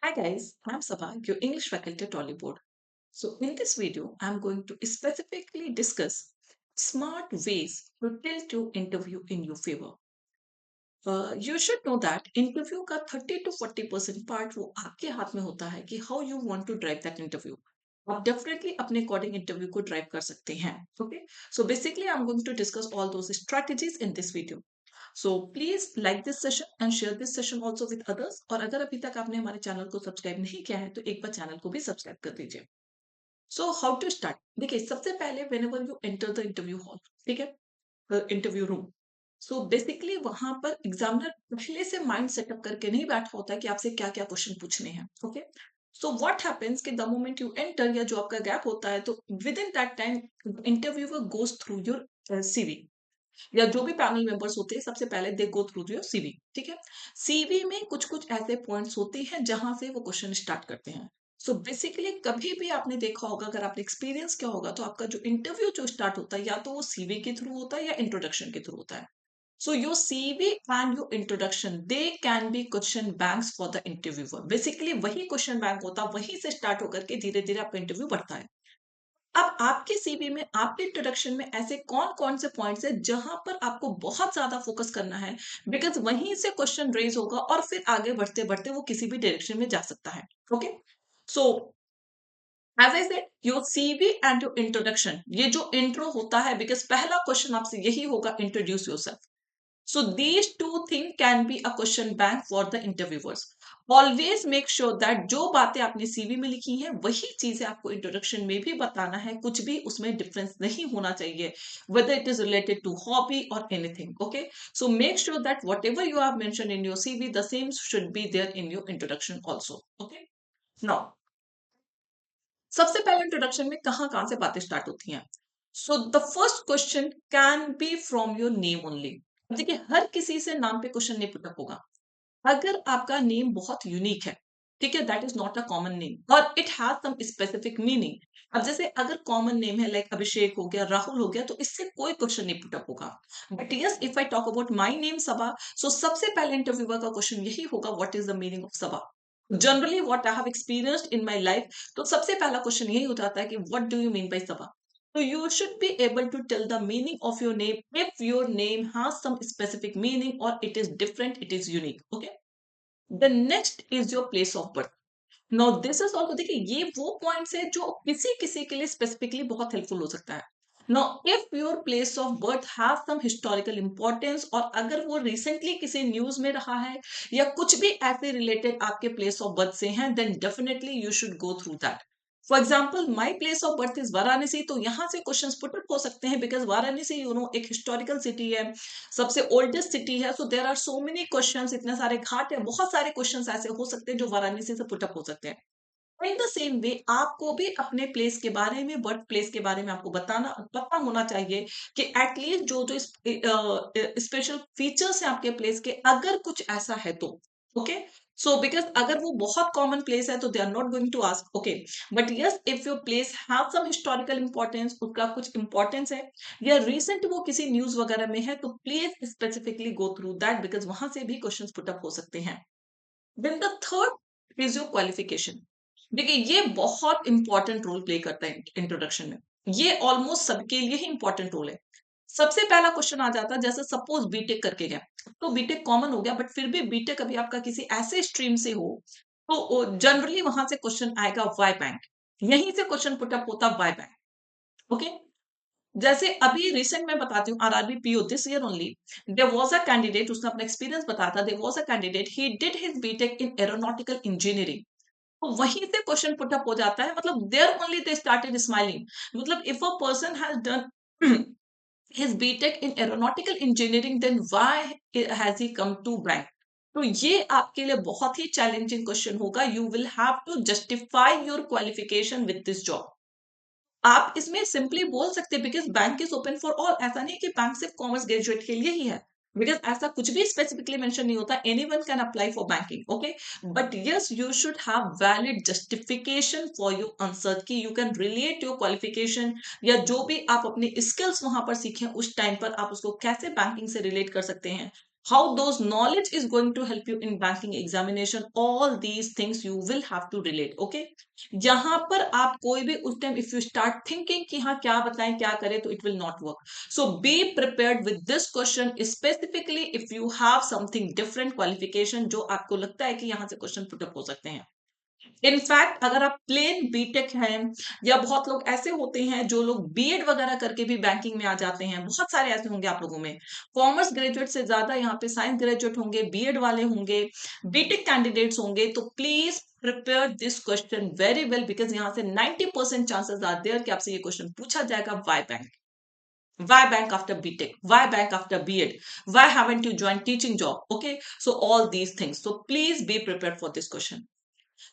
Hi guys, I'm Sabha, your English faculty at Tollywood. So in this video, I'm going to specifically discuss smart ways to tilt your interview in your favor. You should know that interview का 30 to 40% part वो आपके हाथ में होता है कि how you want to drive that interview. आप definitely अपने according interview को drive कर सकते हैं. Okay, so basically I'm going to discuss all those strategies in this video. So please like this session and share this session also with others. और अगर अभी तक आपने हमारे चैनल को सब्सक्राइब नहीं किया है तो एक बार चैनल को भी सब्सक्राइब कर दीजिए. So how to start? देखिए सबसे पहले whenever you enter the interview hall, ठीक है, इंटरव्यू रूम, सो बेसिकली वहां पर एग्जामिनर पहले से माइंड सेटअप करके नहीं बैठा होता है कि आपसे क्या क्या क्वेश्चन पूछने हैं. ओके, सो व्हाट हैपेंस कि द मोमेंट यू एंटर या जो आपका गैप होता है तो with in that time interviewer goes through your CV या जो भी पैनल मेंबर्स होते हैं सबसे पहले दे गो थ्रू योर सीवी. ठीक है, सीवी में कुछ कुछ ऐसे पॉइंट्स होते हैं जहां से वो क्वेश्चन स्टार्ट करते हैं. सो बेसिकली कभी भी आपने देखा होगा, अगर आपने एक्सपीरियंस किया होगा, तो आपका जो इंटरव्यू जो स्टार्ट होता है या तो वो सीवी के थ्रू होता है या इंट्रोडक्शन के थ्रू होता है. So your CV and your introduction, they can be question banks for the interviewer. Basically वही क्वेश्चन बैंक होता है, वहीं से स्टार्ट होकर के धीरे धीरे आपका इंटरव्यू बढ़ता है. अब आपके सीवी में, आपके इंट्रोडक्शन में ऐसे कौन कौन से पॉइंट्स है जहां पर आपको बहुत ज्यादा फोकस करना है, बिकॉज वहीं से क्वेश्चन रेज होगा और फिर आगे बढ़ते बढ़ते वो किसी भी डायरेक्शन में जा सकता है. Okay, so as I said your CV and your introduction, ये जो इंट्रो होता है, बिकॉज पहला क्वेश्चन आपसे यही होगा, introduce yourself. So these two things can be a question bank for the interviewers. Always make sure that जो बातें आपने सीवी में लिखी हैं वही चीजें आपको इंट्रोडक्शन में भी बताना है, कुछ भी उसमें डिफरेंस नहीं होना चाहिए, whether it is related to hobby or anything. Okay, so make sure that whatever you have mentioned in your CV, the same should be there in your introduction also. Okay, now सबसे पहले introduction में कहाँ कहाँ से बातें start होती हैं. So the first question can be from your name only. देखिए हर किसी से नाम पे क्वेश्चन नहीं पुटअप होगा. अगर आपका नेम बहुत यूनिक है, ठीक है, that is not a common name और it has some specific meaning. अब जैसे अगर कॉमन नेम है लाइक अभिषेक हो गया, राहुल हो गया, तो इससे कोई क्वेश्चन नहीं पुटअप होगा. But yes, if I talk about my name Saba, so सबसे पहले इंटरव्यूअर का क्वेश्चन यही होगा, what is the meaning of Saba. Generally what I have experienced in my life, तो सबसे पहला क्वेश्चन यही हो जाता है कि what do you mean by Saba. So you should be able to tell the meaning of your name if your name has some specific meaning or it is different, it is unique. Okay. The next is your place of birth. Now this is also, देखिए ये वो points है जो किसी किसी के लिए specifically बहुत हेल्पफुल हो सकता है. Now if your place of birth has some historical importance और अगर वो रिसेंटली किसी न्यूज में रहा है या कुछ भी ऐसे रिलेटेड आपके प्लेस ऑफ बर्थ से हैं, then definitely you should go through that. For example my place of birth is Varanasi, तो यहाँ से क्वेश्चन पुटअप हो सकते हैं, बिकॉज वाराणसी एक हिस्टोरिकल सिटी है, सबसे ओल्डेस्ट सिटी है. So there are so many questions, इतने सारे घाट है, बहुत सारे क्वेश्चंस ऐसे हो सकते हैं जो वाराणसी से पुटअप हो सकते हैं. इन द सेम वे आपको भी अपने प्लेस के बारे में, बर्थ प्लेस के बारे में आपको बताना पता होना चाहिए कि एटलीस्ट जो जो स्पेशल फीचर्स हैं आपके प्लेस के, अगर कुछ ऐसा है तो. ओके, सो बिकॉज अगर वो बहुत कॉमन प्लेस है तो they are not going to ask. Okay, but yes, if your place have some historical importance, उसका कुछ इंपॉर्टेंस है या रिसेंट वो किसी न्यूज वगैरह में है, तो please specifically go through that, because वहां से भी क्वेश्चन पुटअप हो सकते हैं. Then the third is your qualification. देखिए ये बहुत इंपॉर्टेंट रोल प्ले करता है इंट्रोडक्शन में. ये ऑलमोस्ट सबके लिए ही इंपॉर्टेंट रोल है. सबसे पहला क्वेश्चन आ जाता है, जैसे सपोज बीटेक करके गया, तो बीटेक कॉमन हो गया, बट फिर भी बीटेक अभी आपका किसी ऐसे स्ट्रीम से हो, तो जनरली वहां से क्वेश्चन आएगा वाई बैंक. यहीं से क्वेश्चन पुटअप होता वाई बैंक. ओके, जैसे अभी रिसेंट में बताती हूँ, RRB PO this year only, there was a candidate, उसने अपना एक्सपीरियंस बताया था. There was a candidate, he did his BTech in aeronautical engineering. तो वहीं से क्वेश्चन पुट अप हो जाता है, मतलब there only they started smiling. मतलब if a person has done his BTech in aeronautical engineering, then why has he come to bank? तो ये आपके लिए बहुत ही चैलेंजिंग क्वेश्चन होगा. You will have to justify your qualification with this job. आप इसमें सिंपली बोल सकते हैं because bank is open for all. ऐसा नहीं कि बैंक सिर्फ कॉमर्स ग्रेजुएट के लिए ही है, बिकॉज ऐसा कुछ भी स्पेसिफिकली मेंशन नहीं होता. Anyone can apply for banking. Okay, but yes, you should have valid justification for your answer कि you can relate your qualification या जो भी आप अपने स्किल्स वहां पर सीखे उस टाइम पर आप उसको कैसे बैंकिंग से रिलेट कर सकते हैं. how those knowledge is going to help you in banking examination, all these things you will have to relate. Okay, यहाँ पर आप कोई भी उस time if you start thinking कि हाँ क्या बताएं क्या करें, तो it will not work. So be prepared with this question specifically if you have something different qualification जो आपको लगता है कि यहाँ से क्वेश्चन पुटअप हो सकते हैं. इनफैक्ट अगर आप प्लेन बीटेक हैं, या बहुत लोग ऐसे होते हैं जो लोग बीएड वगैरह करके भी बैंकिंग में आ जाते हैं, बहुत सारे ऐसे होंगे आप लोगों में. कॉमर्स ग्रेजुएट से ज्यादा यहाँ पे साइंस ग्रेजुएट होंगे, बीएड वाले होंगे, बीटेक कैंडिडेट्स होंगे. तो please prepare this question very well, because यहाँ से 90% चांसेस आर देयर कि आपसे ये क्वेश्चन पूछा जाएगा. Why bank? Why bank after BTech? Why bank after BEd? Why haven't you joined teaching job? Okay, so all these things. So please be prepared for this question.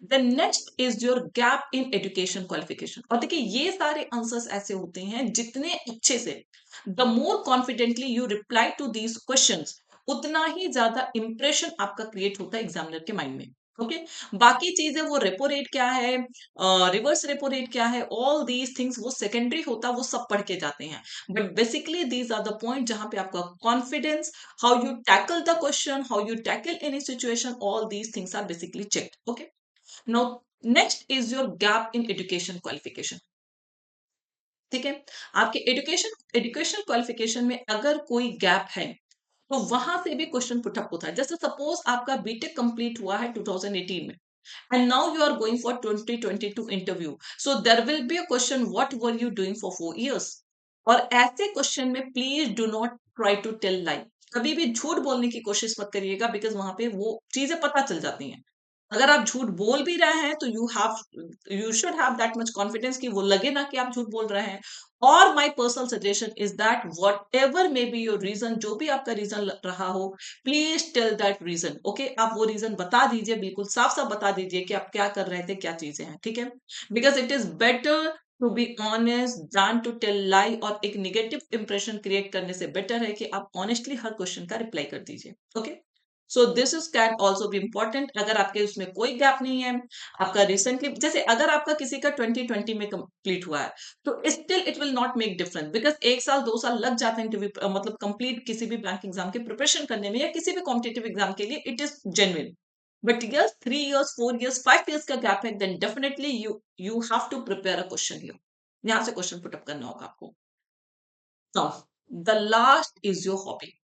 The next is your gap in education qualification. और देखिए ये सारे answers ऐसे होते हैं जितने अच्छे से, the more confidently you reply to these questions, उतना ही ज्यादा इंप्रेशन आपका क्रिएट होता है एग्जामिनर के माइंड में. ओके बाकी चीजें वो रेपो रेट क्या है, रिवर्स रेपो रेट क्या है, ऑल दीज थिंग्स वो सेकेंडरी होता, वो सब पढ़ के जाते हैं. But basically these are the point जहां पे आपका confidence, how you tackle the question, how you tackle any situation, all these things are basically checked. Okay, now next is your gap in education qualification. ठीक है, आपके education qualification में अगर कोई gap है तो वहां से भी क्वेश्चन पुटअप होता है. जैसे सपोज आपका बीटेक कंप्लीट हुआ है 2018 में, and now you are going for 2022 interview, so there will be a question, what were you doing for 4 years? और ऐसे क्वेश्चन में please do not try to tell lie. कभी भी झूठ बोलने की कोशिश मत करिएगा, बिकॉज वहां पे वो चीजें पता चल जाती हैं. अगर आप झूठ बोल भी रहे हैं तो you should have that much confidence कि वो लगे ना कि आप झूठ बोल रहे हैं. और my personal suggestion is that whatever may be your reason, जो भी आपका रीजन रहा हो, please tell that reason. Okay, आप वो रीजन बता दीजिए, बिल्कुल साफ साफ बता दीजिए कि आप क्या कर रहे थे, क्या चीजें हैं. ठीक है, because it is better to be honest than to tell lie. और एक निगेटिव इंप्रेशन क्रिएट करने से बेटर है कि आप ऑनेस्टली हर क्वेश्चन का रिप्लाई कर दीजिए. Okay, so this is can also be important. अगर आपके उसमें कोई गैप नहीं है, आपका रिसेंटली, जैसे अगर आपका किसी का 2020 में कंप्लीट हुआ है, तो still it will not make difference, because 1 साल 2 साल लग जाते हैं इंटरव्यू, मतलब कंप्लीट किसी भी बैंक एग्जाम की प्रिपरेशन करने में या किसी भी कॉम्पिटेटिव एग्जाम के लिए, it is genuine. But yes 3 years 4 years 5 years का गैप है, then definitely you have to prepare a question here. यहाँ से क्वेश्चन पुटअप करना होगा आपको. The last is your hobby.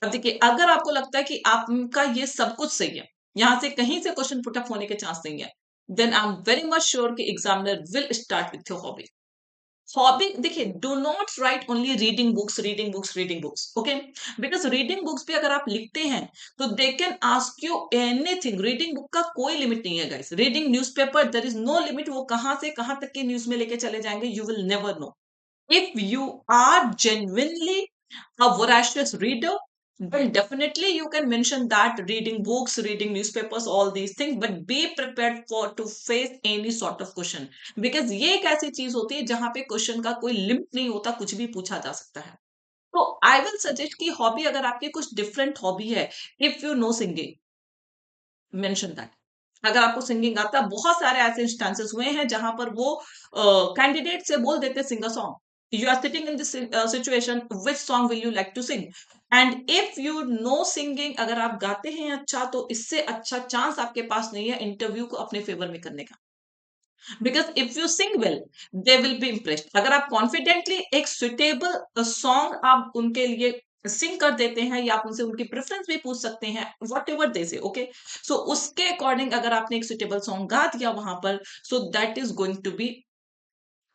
अब देखिए अगर आपको लगता है कि आपका ये सब कुछ सही है, यहां से कहीं से क्वेश्चन पुटअप होने के चांस नहीं है, then I am very much sure कि examiner will start with your hobby. Hobby देखिए, do not write only reading books reading books reading books. Okay, because reading books भी अगर आप लिखते हैं तो they can ask you anything. Reading book का कोई लिमिट नहीं है guys. Reading newspaper, there is no limit, वो कहां से कहां तक के न्यूज में लेके चले जाएंगे, you will never know. If you are genuinely a voracious reader, then definitely you can mention that reading books, reading newspapers, all these things, but be prepared for to face any sort of question. Because ये एक ऐसी चीज होती है जहां पे question का कोई लिमिट नहीं होता, कुछ भी पूछा जा सकता है. तो आई विल सजेस्ट कि हॉबी अगर आपकी कुछ डिफरेंट हॉबी है, if you know singing, mention that. अगर आपको सिंगिंग आता है, बहुत सारे ऐसे इंस्टेंसेस हुए हैं जहां पर वो कैंडिडेट से बोल देते sing a song. You are sitting in this situation, which song will you like to sing? And if you know singing, अगर आप गाते हैं अच्छा, तो इससे अच्छा चांस आपके पास नहीं है इंटरव्यू को अपने फेवर में करने का. Because if you sing well, they will be impressed. अगर आप कॉन्फिडेंटली एक सुटेबल सॉन्ग आप उनके लिए सिंग कर देते हैं, या आप उनसे उनकी प्रेफरेंस भी पूछ सकते हैं, वट एवर दे से. ओके, सो उसके अकॉर्डिंग अगर आपने एक सुटेबल सॉन्ग गा दिया वहां पर, so that is going to be,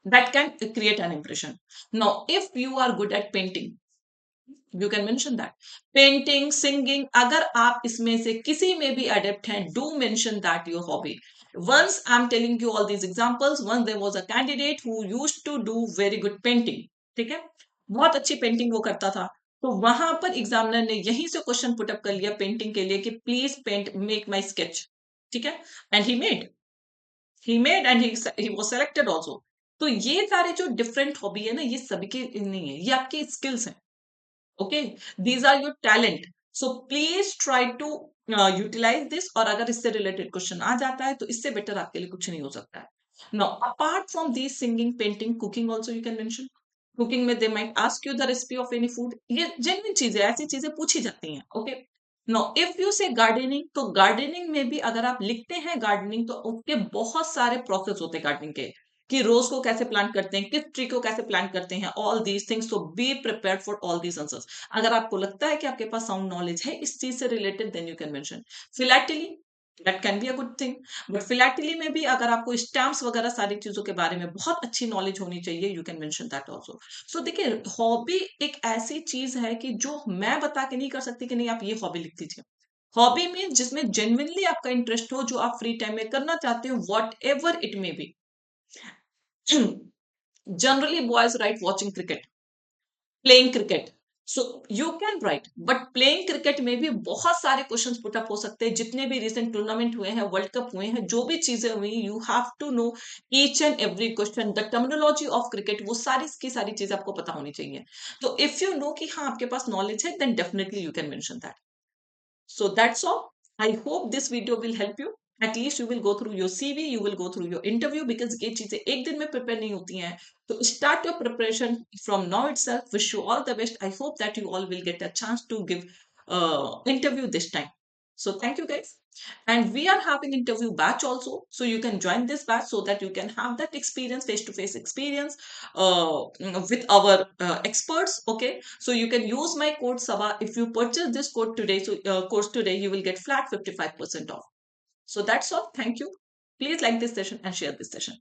that can create an impression. Now if you are good at painting, you can mention that. Painting, singing, अगर आप इसमें से किसी में भी adept हैं, do mention that your hobby. Once I'm telling you all these examples, once there was a candidate who used to do very good painting. ठीक है, बहुत अच्छी पेंटिंग वो करता था. तो वहां पर एग्जामिनर ने यहीं से क्वेश्चन पुटअप कर लिया पेंटिंग के लिए कि please paint make my sketch. ठीक है, and he made and he was selected also. तो ये सारे जो डिफरेंट हॉबी है ना, ये सभी के नहीं है, ये आपकी स्किल्स हैं. Okay, these are your talent. So please try to utilize this. और अगर इससे रिलेटेड क्वेश्चन आ जाता है तो इससे बेटर आपके लिए कुछ नहीं हो सकता है. Now apart from this singing, painting, cooking also you can mention. Cooking में they might ask you the recipe of any food. ये जेन्युइन चीजें, ऐसी चीजें पूछी जाती हैं. Okay, no if you say gardening, तो गार्डनिंग में भी अगर आप लिखते हैं गार्डनिंग, तो उसके बहुत सारे प्रोसेस होते हैं गार्डनिंग के, कि रोज को कैसे प्लांट करते हैं, किस ट्री को कैसे प्लांट करते हैं, all these things. So be prepared for all these answers. अगर आपको लगता है कि आपके पास साउंड नॉलेज है इस चीज से related, then you can mention philately. That can be a good thing. But philately में भी अगर आपको स्टैम्प्स वगैरह सारी चीजों के बारे में बहुत अच्छी नॉलेज होनी चाहिए, you can mention that also. So देखिए, हॉबी एक ऐसी चीज है कि जो मैं बता के नहीं कर सकती कि नहीं आप ये हॉबी लिख दीजिए। हॉबी मीन जिसमें जेन्युइनली आपका इंटरेस्ट हो, जो आप फ्री टाइम में करना चाहते हो, what ever it may be. Generally boys right watching cricket, playing cricket. So you can write, but playing cricket में भी बहुत सारे क्वेश्चंस पुट अप हो सकते हैं। जितने भी रिसेंट टूर्नामेंट हुए हैं, वर्ल्ड कप हुए हैं, जो भी चीजें हुई, you have to know each and every question, the terminology of cricket, वो सारी की सारी चीजें आपको पता होनी चाहिए। तो इफ यू नो कि हाँ आपके पास नॉलेज है, then definitely you can mention that. So that's all. I hope this video will help you. At least you will go through your CV, you will go through your interview, because ये चीजें एक दिन में prepare नहीं होती हैं. तो start your preparation from now itself. Wish you all the best. I hope that you all will get a chance to give interview this time. So thank you guys. And we are having interview batch also. So you can join this batch so that you can have that experience, face-to-face experience with our experts. Okay. So you can use my code Sabha. If you purchase this code today, so course today, you will get flat 55% off. So that's all. Thank you. Please like this session and share this session.